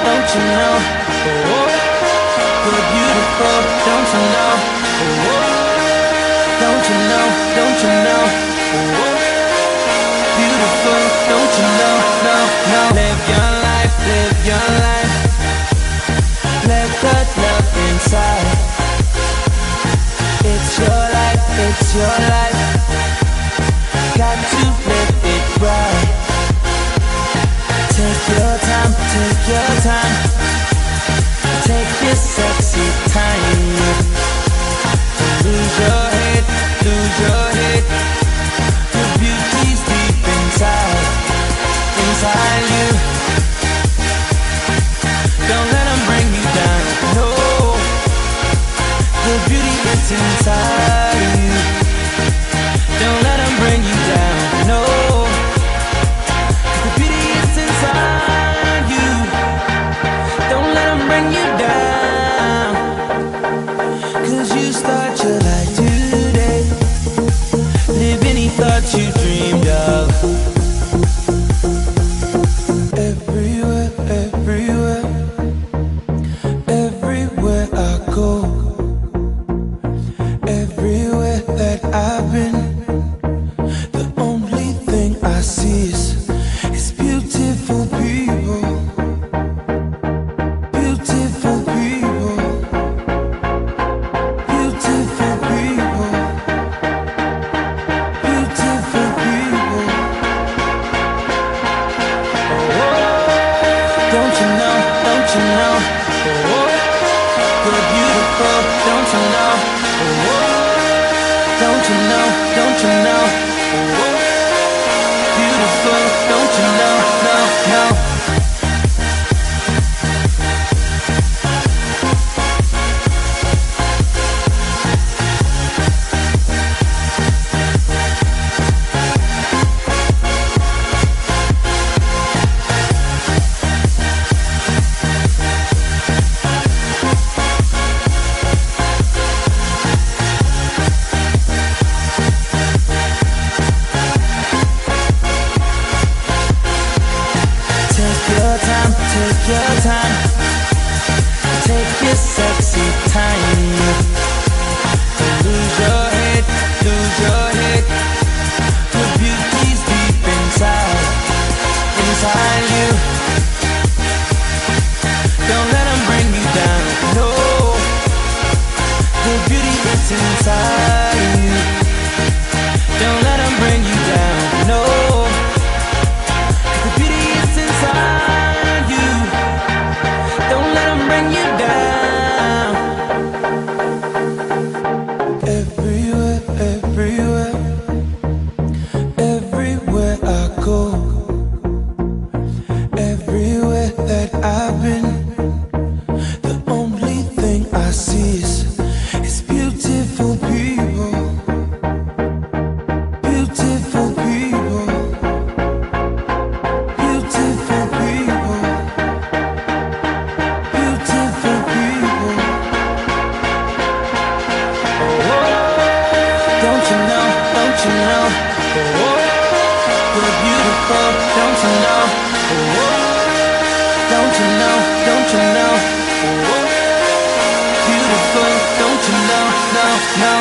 don't you know? Oh, you're beautiful, don't you know? Oh, don't you know, don't you know? Oh, beautiful, don't you know? No, no. Live your life, live your life. Let good love inside. It's your life, it's your life. Got to live it right. Take your time, take your time. Take your sexy time. Lose your head, lose your head. Your beauty's deep inside, inside you. Don't let them bring you down, no. The beauty is inside you. Don't let them bring you down, no. The beauty is inside you. Don't let them bring you down. 'Cause you start your life today. Live any thought you dreamed of. Everywhere, everywhere, everywhere I go. Everywhere that I've been, the only thing I see is beautiful people. Beautiful people. Beautiful people. Beautiful people. Oh, don't you know, don't you know? Oh, you're beautiful, don't you know? Oh, don't you know, don't you know? Oh, beautiful, don't you know? No, no. Take your time, take your sexy time. Lose your head, lose your head. Your beauty's deep inside, inside you. Don't let them bring you down, no. The beauty is inside you. Don't let them bring you down, no. The beauty is inside you. Don't let them bring you down. Everywhere, everywhere, everywhere I go. Everywhere that I've been, the only thing I see is beautiful people. Beautiful people. Beautiful people. Beautiful people. Oh, don't you know, don't you know? Oh, you're beautiful, don't you know? Oh, don't you know, don't you know? Oh, beautiful, don't you know? No, no.